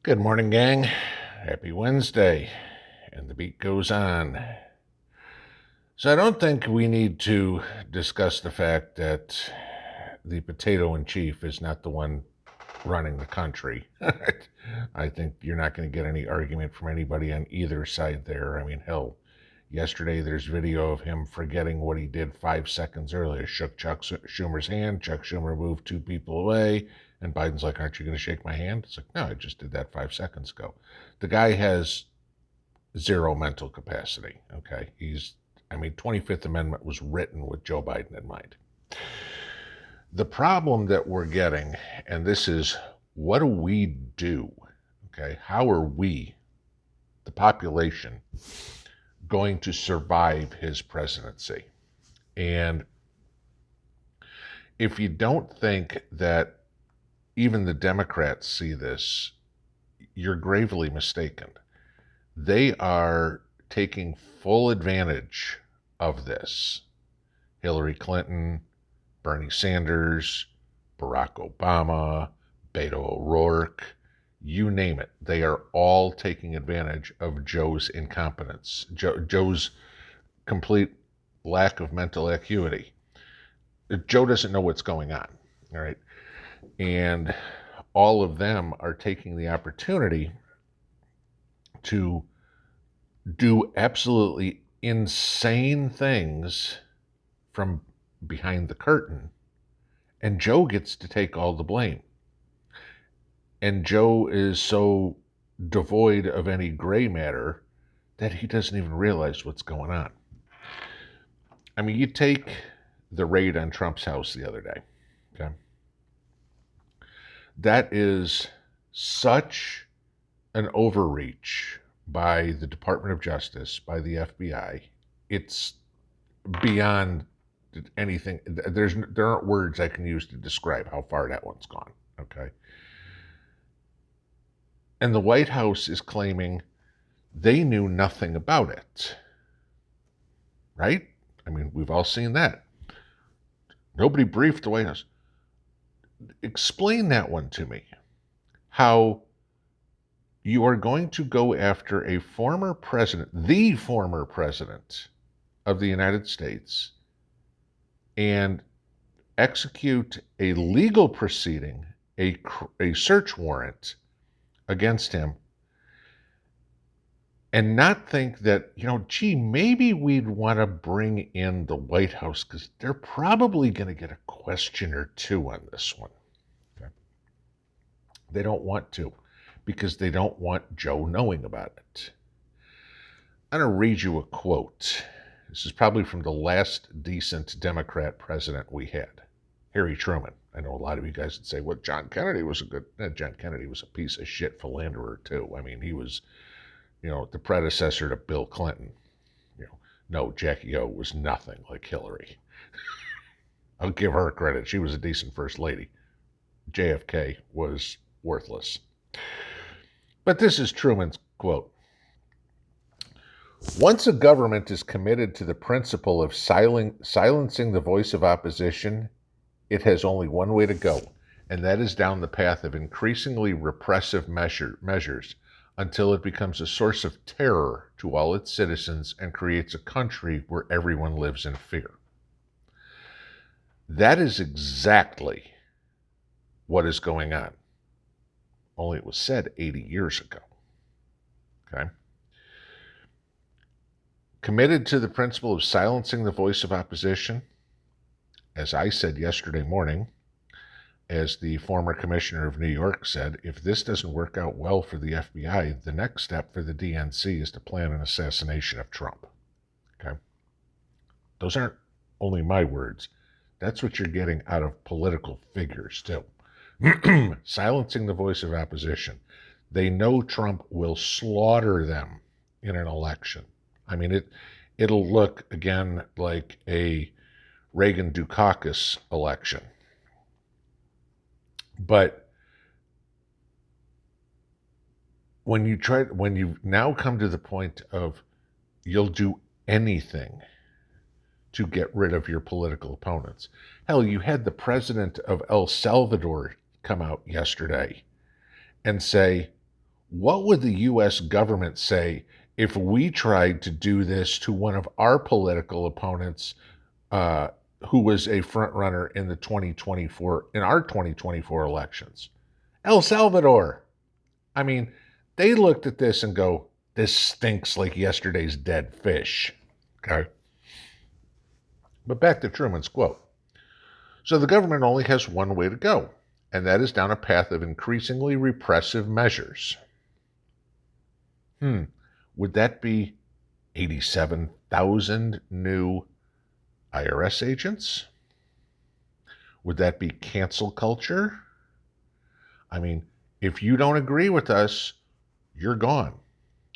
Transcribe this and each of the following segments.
Good morning, gang. Happy Wednesday. And the beat goes on. So I don't think we need to discuss the fact that the potato in chief is not the one running the country. I think you're not going to get any argument from anybody on either side there. I mean, hell, yesterday there's video of him forgetting what he did 5 seconds earlier. Shook Chuck Schumer's hand. Chuck Schumer moved two people away. And Biden's like, aren't you going to shake my hand? It's like, no, I just did that 5 seconds ago. The guy has zero mental capacity, okay? 25th Amendment was written with Joe Biden in mind. The problem that we're getting, and this is, what do we do, okay? How are we, the population, going to survive his presidency? And if you don't think that even the Democrats see this, you're gravely mistaken. They are taking full advantage of this. Hillary Clinton, Bernie Sanders, Barack Obama, Beto O'Rourke, you name it. They are all taking advantage of Joe's incompetence, Joe's complete lack of mental acuity. Joe doesn't know what's going on, all right? And all of them are taking the opportunity to do absolutely insane things from behind the curtain. And Joe gets to take all the blame. And Joe is so devoid of any gray matter that he doesn't even realize what's going on. I mean, you take the raid on Trump's house the other day, okay? That is such an overreach by the Department of Justice, by the FBI. It's beyond anything. There aren't words I can use to describe how far that one's gone, okay? And the White House is claiming they knew nothing about it, right? I mean, we've all seen that. Nobody briefed the White House. Explain that one to me. How you are going to go after a former president, the former president of the United States, and execute a legal proceeding, a search warrant against him, and not think that, gee, maybe we'd want to bring in the White House because they're probably going to get a question or two on this one. Okay? They don't want to because they don't want Joe knowing about it. I'm going to read you a quote. This is probably from the last decent Democrat president we had, Harry Truman. I know a lot of you guys would say, well, John Kennedy was John Kennedy was a piece of shit philanderer too. I mean, he was, the predecessor to Bill Clinton. No, Jackie O was nothing like Hillary. I'll give her credit. She was a decent first lady. JFK was worthless. But this is Truman's quote. Once a government is committed to the principle of silencing the voice of opposition, it has only one way to go, and that is down the path of increasingly repressive measures until it becomes a source of terror to all its citizens and creates a country where everyone lives in fear. That is exactly what is going on. Only it was said 80 years ago. Okay? Committed to the principle of silencing the voice of opposition, as I said yesterday morning, as the former commissioner of New York said, if this doesn't work out well for the FBI, the next step for the DNC is to plan an assassination of Trump. Okay? Those aren't only my words. That's what you're getting out of political figures, too. Silencing the voice of opposition. They know Trump will slaughter them in an election. I mean, it'll look, again, like a Reagan-Dukakis election. But when you now come to the point of you'll do anything to get rid of your political opponents. Hell, you had the president of El Salvador come out yesterday and say, What would the U.S. government say if we tried to do this to one of our political opponents uh, who was a front runner in our 2024 elections? El Salvador. I mean, they looked at this and go, this stinks like yesterday's dead fish. Okay. But back to Truman's quote. So the government only has one way to go, and that is down a path of increasingly repressive measures. Would that be 87,000 new IRS agents? Would that be cancel culture? I mean, if you don't agree with us, you're gone.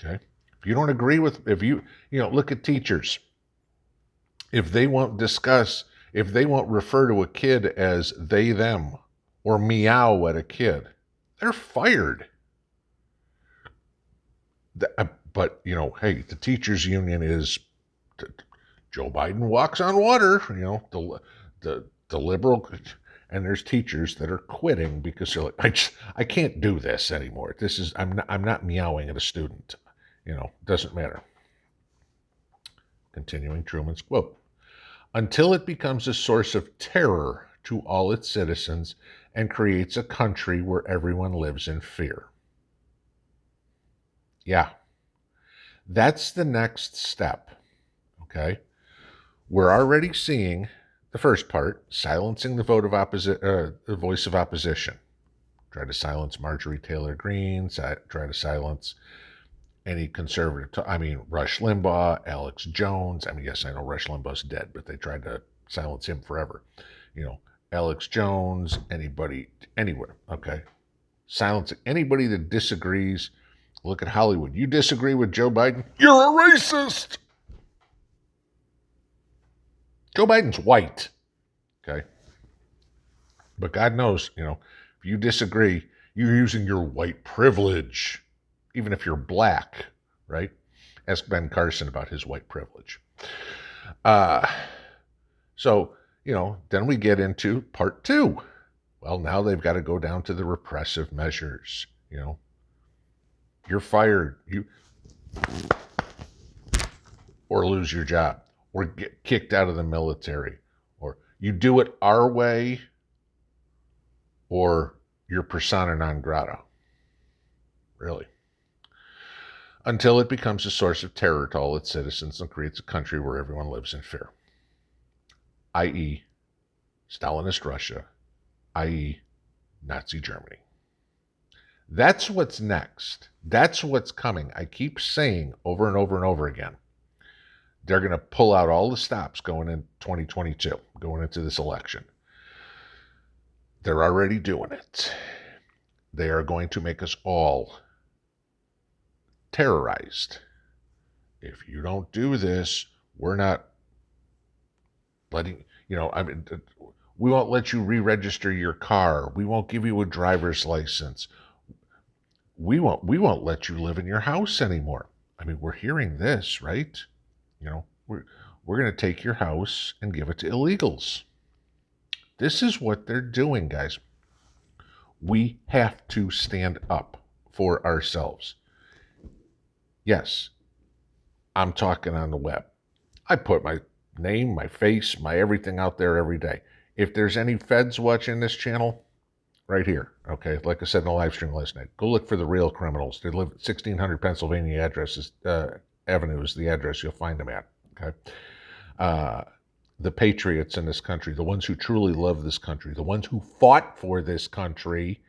Okay? If you don't agree with, look at teachers. If they won't refer to a kid as they, them, or meow at a kid, they're fired. But, hey, the teachers union is, Joe Biden walks on water, the liberal, and there's teachers that are quitting because they're like, I can't do this anymore. I'm not meowing at a student. Doesn't matter. Continuing Truman's quote. Until it becomes a source of terror to all its citizens and creates a country where everyone lives in fear. Yeah, that's the next step. Okay? We're already seeing the first part, silencing the voice of opposition. Try to silence Marjorie Taylor Greene, try to silence any conservative, Rush Limbaugh, Alex Jones. Yes, I know Rush Limbaugh's dead, but they tried to silence him forever. Alex Jones, anybody, anywhere, okay? Silencing anybody that disagrees. Look at Hollywood. You disagree with Joe Biden? You're a racist! Joe Biden's white, okay? But God knows, if you disagree, you're using your white privilege, even if you're black, right? Ask Ben Carson about his white privilege. So, then we get into part two. Well, now they've got to go down to the repressive measures. You're fired, or lose your job, or get kicked out of the military, or you do it our way, or you're persona non grata. Really. Until it becomes a source of terror to all its citizens and creates a country where everyone lives in fear. I.e., Stalinist Russia, i.e., Nazi Germany. That's what's next. That's what's coming. I keep saying over and over and over again, they're going to pull out all the stops going in 2022, going into this election. They're already doing it. They are going to make us all terrorized. If you don't do this, we're not letting, we won't let you re-register your car. We won't give you a driver's license. We won't let you live in your house anymore. We're hearing this, right? We're going to take your house and give it to illegals. This is what they're doing, guys. We have to stand up for ourselves. Yes, I'm talking on the web. I put my name, my face, my everything out there every day. If there's any feds watching this channel, right here, okay, like I said in the live stream last night, go look for the real criminals. They live at 1600 Pennsylvania Avenue is the address you'll find them at, okay? The patriots in this country, the ones who truly love this country, the ones who fought for this country,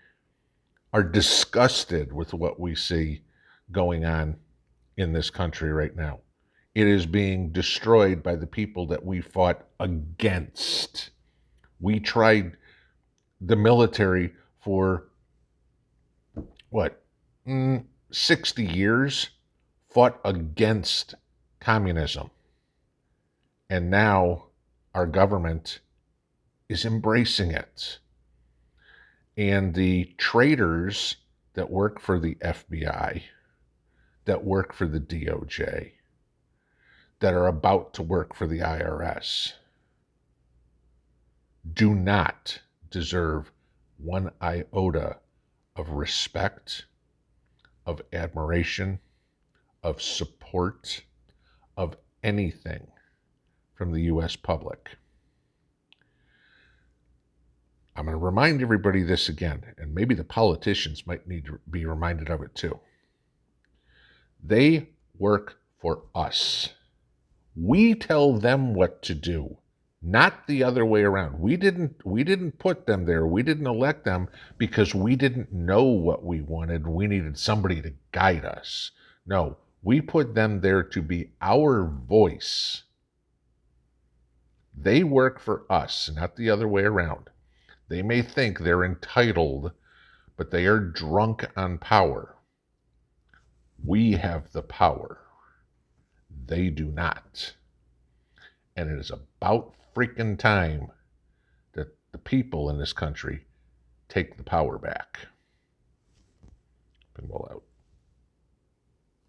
are disgusted with what we see going on in this country right now. It is being destroyed by the people that we fought against. We tried the military for, 60 years, fought against communism. And now our government is embracing it. And the traitors that work for the FBI, that work for the DOJ, that are about to work for the IRS, do not deserve one iota of respect, of admiration, of support, of anything from the U.S. public. I'm going to remind everybody this again, and maybe the politicians might need to be reminded of it too. They work for us. We tell them what to do, not the other way around. We didn't put them there. We didn't elect them because we didn't know what we wanted. We needed somebody to guide us. No, we put them there to be our voice. They work for us, not the other way around. They may think they're entitled, but they are drunk on power. We have the power. They do not. And it is about freaking time that the people in this country take the power back.